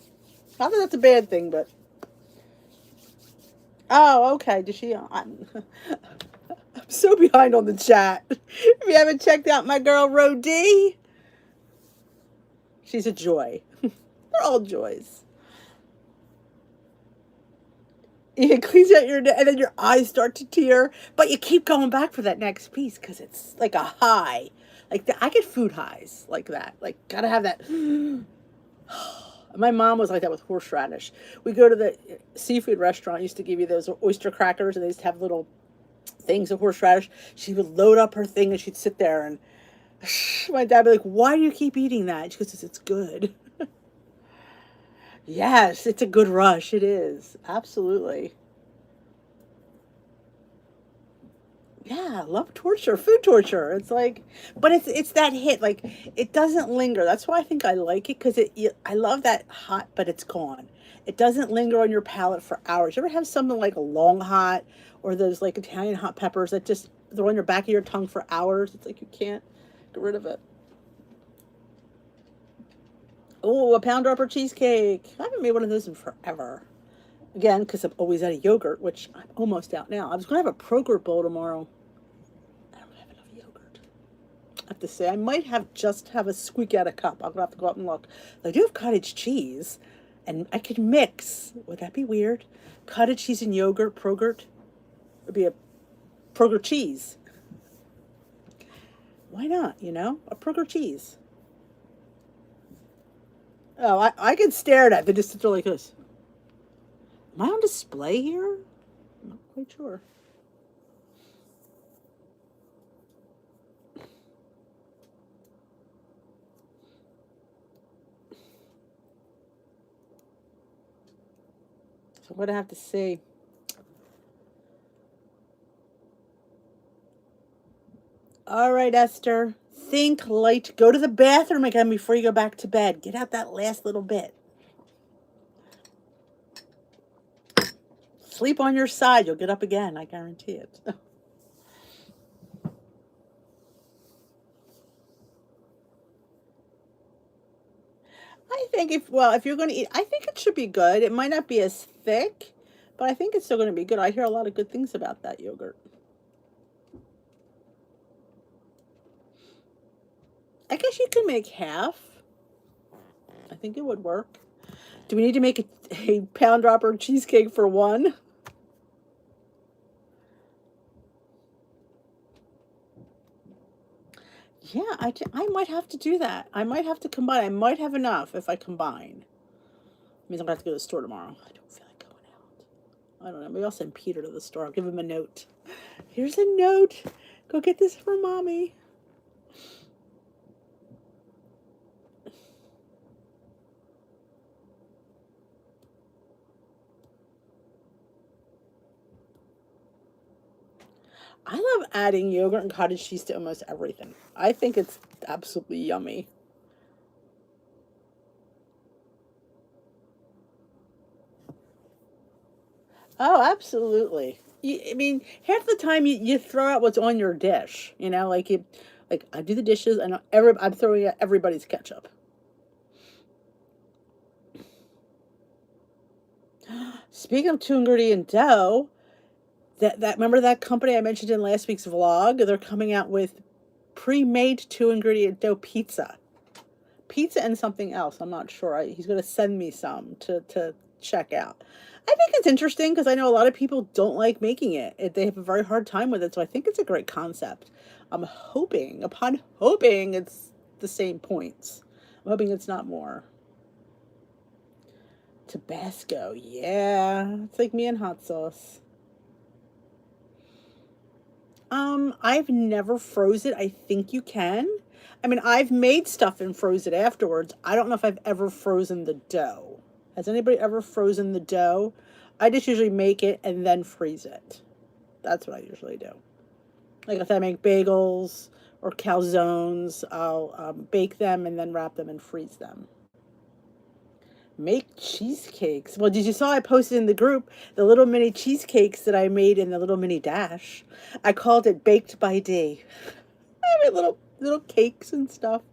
Not that that's a bad thing, but oh, okay. Does she? I'm so behind on the chat. If you haven't checked out my girl Ro D, she's a joy. They're all joys. It cleans out and then your eyes start to tear, but you keep going back for that next piece because it's like a high. I get food highs like that. Like, gotta have that. My mom was like that with horseradish. We go to the seafood restaurant, used to give you those oyster crackers, and they used to have little things of horseradish. She would load up her thing and she'd sit there and My dad would be like, why do you keep eating that? She goes, it's good. Yes, it's a good rush. It is. Absolutely. Yeah, I love torture, food torture. It's like, but it's that hit. Like, it doesn't linger. That's why I think I like it because I love that hot, but it's gone. It doesn't linger on your palate for hours. You ever have something like a long hot or those like Italian hot peppers that just they're on your back of your tongue for hours? It's like you can't get rid of it. Oh, a pound dropper cheesecake. I haven't made one of those in forever. Again, because I'm always out of yogurt, which I'm almost out now. I was going to have a Progrert bowl tomorrow. I don't have enough yogurt. I have to say, I might have just have a squeak out a cup. I'm gonna have to go out and look. I do have cottage cheese, and I could mix. Would that be weird? Cottage cheese and yogurt, Progrert. Would be a Progrert cheese. Why not? You know, a Progrert cheese. Oh, I can stare at it. They just sit there like this. Am I on display here? I'm not quite sure. So I'm gonna have to see. All right, Esther. Think light. Go to the bathroom again before you go back to bed. Get out that last little bit. Sleep on your side. You'll get up again. I guarantee it. I think if you're going to eat, I think it should be good. It might not be as thick, but I think it's still going to be good. I hear a lot of good things about that yogurt. I guess you can make half. I think it would work. Do we need to make a pound dropper cheesecake for one? Yeah, I might have to do that. I might have to combine. I might have enough if I combine. It means I'm going to have to go to the store tomorrow. I don't feel like going out. I don't know. Maybe I'll send Peter to the store. I'll give him a note. Here's a note. Go get this for Mommy. I love adding yogurt and cottage cheese to almost everything. I think it's absolutely yummy. Oh, absolutely. I mean, half the time you throw out what's on your dish. You know, like I do the dishes and I'm throwing out everybody's ketchup. Speaking of two ingredient dough, that remember that company I mentioned in last week's vlog? They're coming out with pre-made two ingredient dough pizza and something else. I'm not sure. He's going to send me some to check out. I think it's interesting because I know a lot of people don't like making it. They have a very hard time with it. So I think it's a great concept. I'm hoping, upon hoping, it's the same points. I'm hoping it's not more. Tabasco, yeah. It's like me and hot sauce. I've never froze it. I think you can. I mean, I've made stuff and froze it afterwards. I don't know if I've ever frozen the dough. Has anybody ever frozen the dough? I just usually make it and then freeze it. That's what I usually do. Like if I make bagels or calzones, I'll bake them and then wrap them and freeze them. Make cheesecakes. Well, did you saw I posted in the group the little mini cheesecakes that I made in the little mini dash? I called it Baked by Day. I made little cakes and stuff.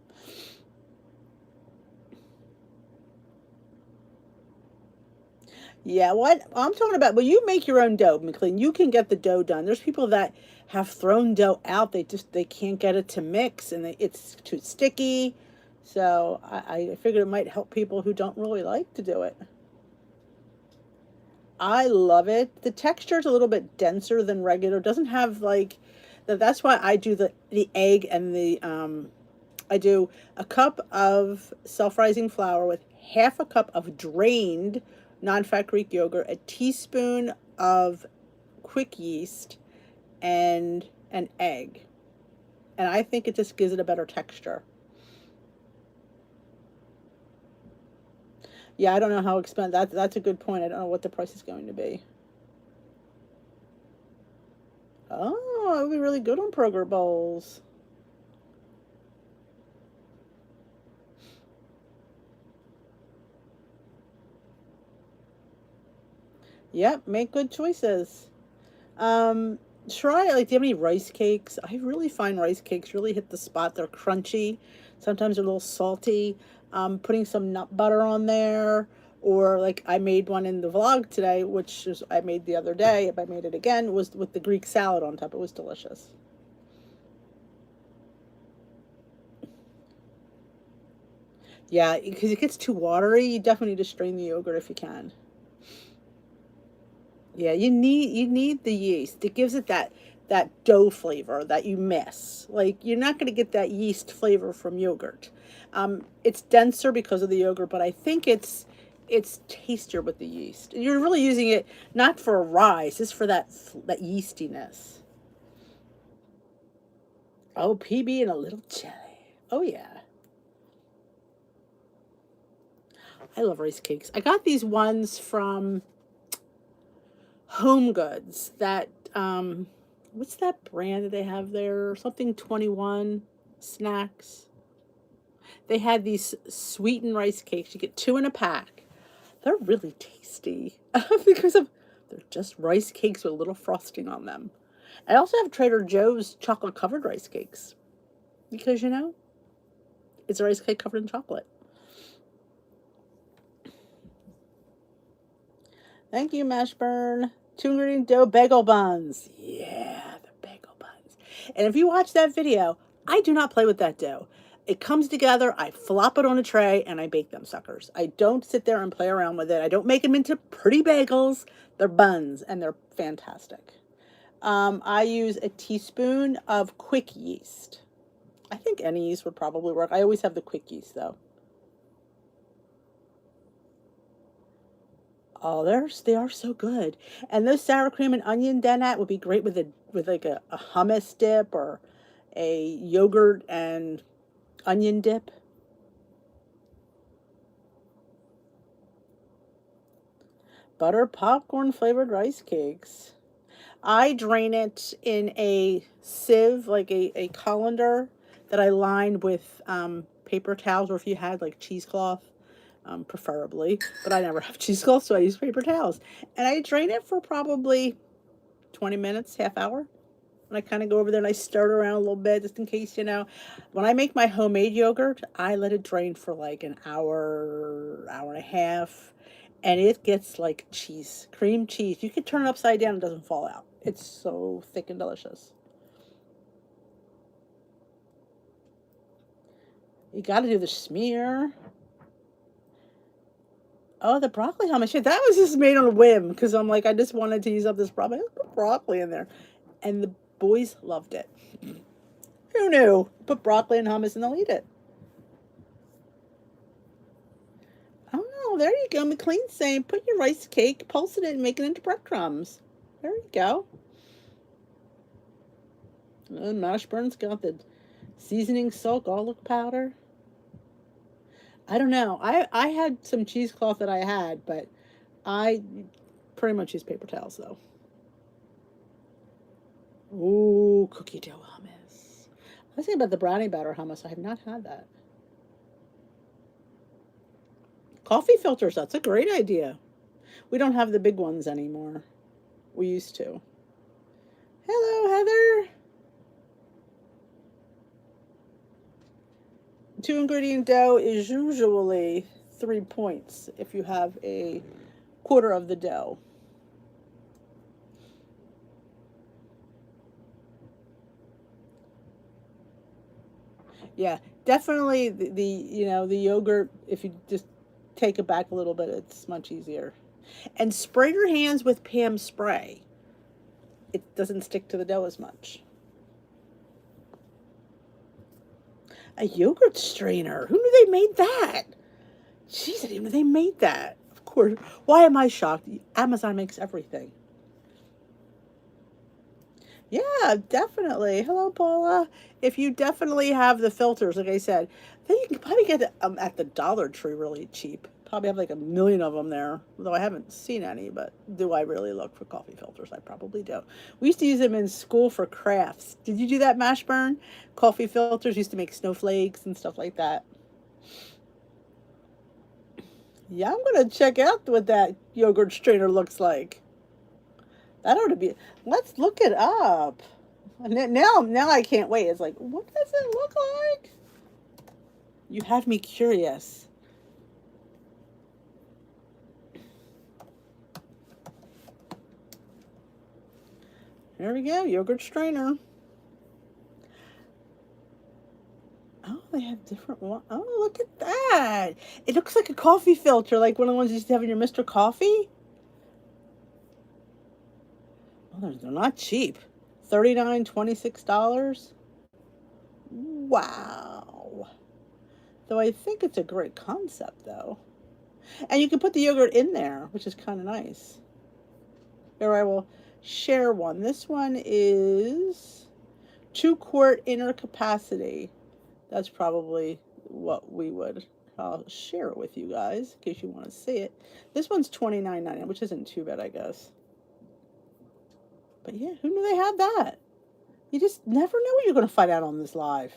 Yeah, what I'm talking about, well, you make your own dough, McLean. You can get the dough done. There's people that have thrown dough out. They can't get it to mix, and it's too sticky. So I figured it might help people who don't really like to do it. I love it. The texture is a little bit denser than regular. It doesn't have like that's why I do the egg and the I do a cup of self-rising flour with half a cup of drained non-fat Greek yogurt, a teaspoon of quick yeast, and an egg. And I think it just gives it a better texture. Yeah, I don't know how expensive. That's a good point. I don't know what the price is going to be. Oh, it would be really good on Kroger bowls. Yep, make good choices. Um, Try, like, do you have any rice cakes? I really find rice cakes really hit the spot. They're crunchy. Sometimes they're a little salty. Putting some nut butter on there, or like I made one in the vlog today, which is I made the other day. If I made it again, was with the Greek salad on top. It was delicious. Yeah, because it gets too watery. You definitely need to strain the yogurt if you can. Yeah, you need the yeast. It gives it that dough flavor that you miss. Like you're not going to get that yeast flavor from yogurt. It's denser because of the yogurt, but I think it's tastier with the yeast. You're really using it not for a rise, it's for that yeastiness. Oh, PB and a little jelly. Oh yeah, I love rice cakes. I got these ones from Home Goods. That what's that brand that they have there? Something 21 snacks. They had these sweetened rice cakes. You get two in a pack. They're really tasty because of they're just rice cakes with a little frosting on them. I also have Trader Joe's chocolate covered rice cakes because it's a rice cake covered in chocolate. Thank you, Mashburn. Two ingredient dough bagel buns. Yeah, the bagel buns. And if you watch that video, I do not play with that dough. It comes together, I flop it on a tray, and I bake them suckers. I don't sit there and play around with it. I don't make them into pretty bagels. They're buns, and they're fantastic. I use a teaspoon of quick yeast. I think any yeast would probably work. I always have the quick yeast, though. Oh, they are so good. And those sour cream and onion denat would be great with like a hummus dip or a yogurt and onion dip. Butter popcorn flavored rice cakes. I drain it in a sieve, like a colander that I lined with paper towels, or if you had like cheesecloth, preferably. But I never have cheesecloth, so I use paper towels. And I drain it for probably 20 minutes, half hour. And I kind of go over there and I stir it around a little bit just in case. When I make my homemade yogurt, I let it drain for like an hour, hour and a half. And it gets like cheese, cream cheese. You can turn it upside down, it doesn't fall out. It's so thick and delicious. You got to do the smear. Oh, the broccoli hummus. Shit, that was just made on a whim because I'm like, I just wanted to use up this broccoli. Let's put broccoli in there. And the boys loved it. Who knew? Put broccoli and hummus and they'll eat it. Oh, there you go. McLean saying, put your rice cake, pulse it in, and make it into breadcrumbs. There you go. And Mashburn's got the seasoning salt garlic powder. I don't know. I had some cheesecloth that I had, but I pretty much use paper towels though. Ooh, cookie dough hummus. I was thinking about the brownie batter hummus. I have not had that. Coffee filters, that's a great idea. We don't have the big ones anymore. We used to. Hello, Heather. Two ingredient dough is usually 3 points if you have a quarter of the dough. Yeah, definitely the yogurt, if you just take it back a little bit, it's much easier. And spray your hands with Pam spray. It doesn't stick to the dough as much. A yogurt strainer. Who knew they made that? Jeez, I didn't know they made that. Of course. Why am I shocked? Amazon makes everything. Yeah, definitely. Hello, Paula. If you definitely have the filters, like I said, then you can probably get them at the Dollar Tree really cheap. Probably have like a million of them there, though I haven't seen any. But do I really look for coffee filters? I probably don't. We used to use them in school for crafts. Did you do that, Mashburn? Coffee filters used to make snowflakes and stuff like that. Yeah, I'm gonna check out what that yogurt strainer looks like. That ought to be. Let's look it up. Now I can't wait. It's like, what does it look like? You have me curious. There we go, yogurt strainer. Oh, they have different ones. Oh, look at that. It looks like a coffee filter, like one of the ones you used to have in your Mr. Coffee. Oh, they're not cheap. $39, $26. Wow. Though I think it's a great concept, though. And you can put the yogurt in there, which is kind of nice. Here, I will share one. This one is 2-quart inner capacity. That's probably what we would. I'll share it with you guys in case you want to see it. This one's $29.99, which isn't too bad, I guess. But yeah, who knew they had that? You just never know what you're going to find out on this live.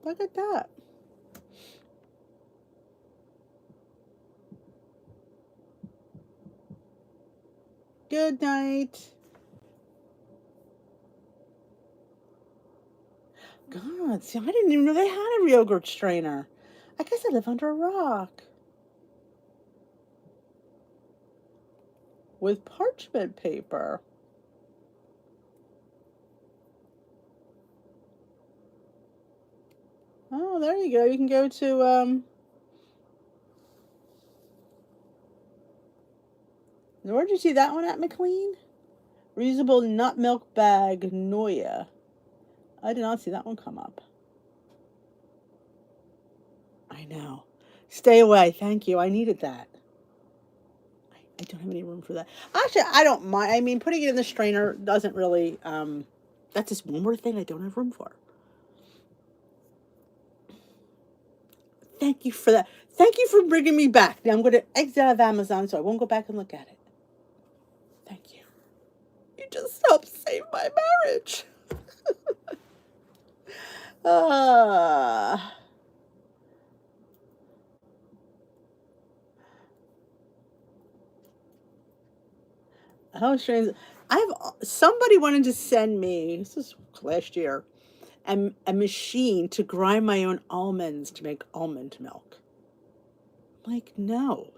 Look at that. Good night. God, see, I didn't even know they had a yogurt strainer. I guess I live under a rock. With parchment paper. Oh, there you go. You can go to, where'd you see that one at, McLean? Reusable nut milk bag, Noya. I did not see that one come up. I know. Stay away. Thank you. I needed that. I don't have any room for that. Actually, I don't mind. I mean, putting it in the strainer doesn't really, that's just one more thing I don't have room for. Thank you for that. Thank you for bringing me back. Now I'm going to exit out of Amazon so I won't go back and look at it. Thank you. You just helped save my marriage. Ah. How strange. Somebody wanted to send me, this is last year, a machine to grind my own almonds to make almond milk. Like, no.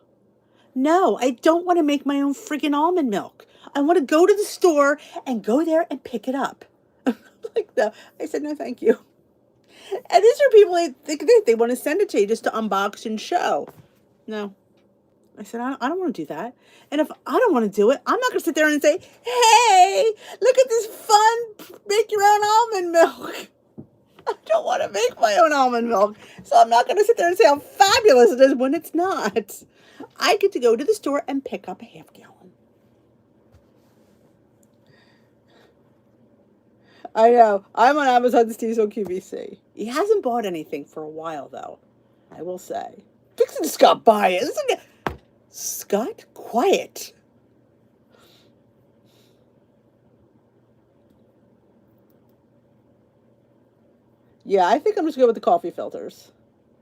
No, I don't want to make my own friggin' almond milk. I want to go to the store and go there and pick it up. Like, no. I said, no, thank you. And these are people they want to send it to you just to unbox and show. No. I said, I don't want to do that. And if I don't want to do it, I'm not going to sit there and say, hey, look at this fun, make your own almond milk. I don't want to make my own almond milk. So I'm not going to sit there and say how fabulous it is when it's not. I get to go to the store and pick up a half gallon. I know. I'm on Amazon Diesel QVC. He hasn't bought anything for a while, though. I will say. Fixing Scott buy it. Isn't it? Scott, quiet. Yeah, I think I'm just going with the coffee filters.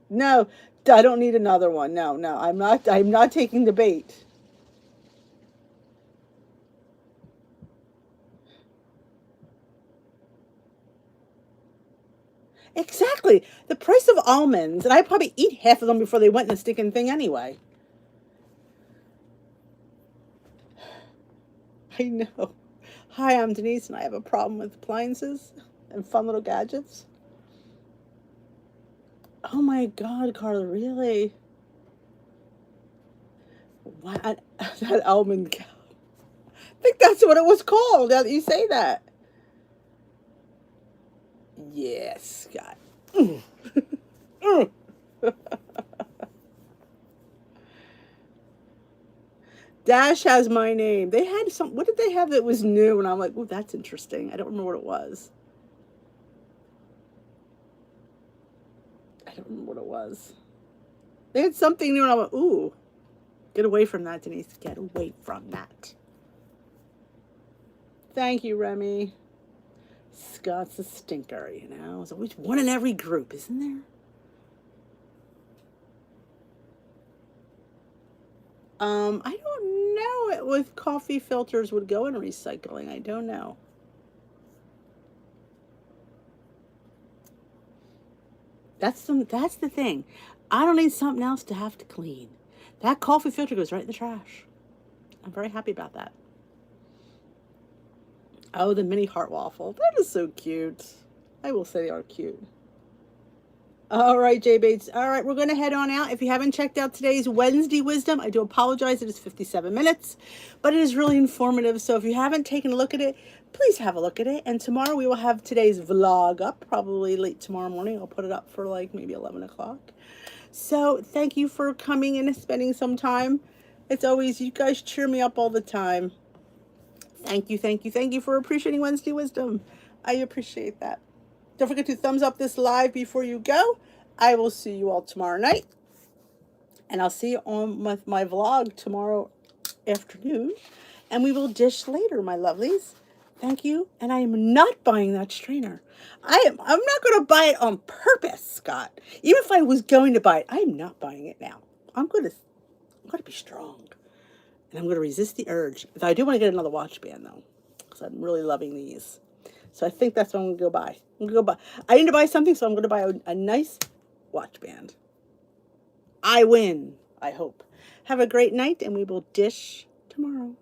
No, I don't need another one. No, no, I'm not taking the bait. Exactly. The price of almonds, and I probably eat half of them before they went in the stinking thing anyway. I know. Hi, I'm Denise, and I have a problem with appliances and fun little gadgets. Oh my God, Carla, really? What? That almond cow. I think that's what it was called, now that you say that. Yes, Scott. Mm. Dash has my name. They had some, what did they have that was new? And I'm like, oh, that's interesting. I don't remember what it was. I don't remember what it was. They had something new and I'm like, ooh, get away from that, Denise. Get away from that. Thank you, Remy. Scott's a stinker, you know. There's always one in every group, isn't there? I don't know if coffee filters would go in recycling. I don't know. That's the thing. I don't need something else to have to clean. That coffee filter goes right in the trash. I'm very happy about that. Oh, the mini heart waffle. That is so cute. I will say they are cute. All right, J Bates. All right, we're going to head on out. If you haven't checked out today's Wednesday Wisdom, I do apologize. It is 57 minutes, but it is really informative. So if you haven't taken a look at it, please have a look at it. And tomorrow we will have today's vlog up, probably late tomorrow morning. I'll put it up for like maybe 11 o'clock. So thank you for coming and spending some time. It's always, you guys cheer me up all the time. Thank you, thank you, thank you for appreciating Wednesday Wisdom. I appreciate that. Don't forget to thumbs up this live before you go. I will see you all tomorrow night. And I'll see you on with my vlog tomorrow afternoon. And we will dish later, my lovelies. Thank you. And I am not buying that strainer. I'm not going to buy it on purpose, Scott. Even if I was going to buy it, I'm not buying it now. I'm going to be strong. And I'm going to resist the urge. I do want to get another watch band, though. Because I'm really loving these. So I think that's what I'm going to go buy. I'm going to go buy. I need to buy something, so I'm going to buy a nice watch band. I win, I hope. Have a great night, and we will dish tomorrow.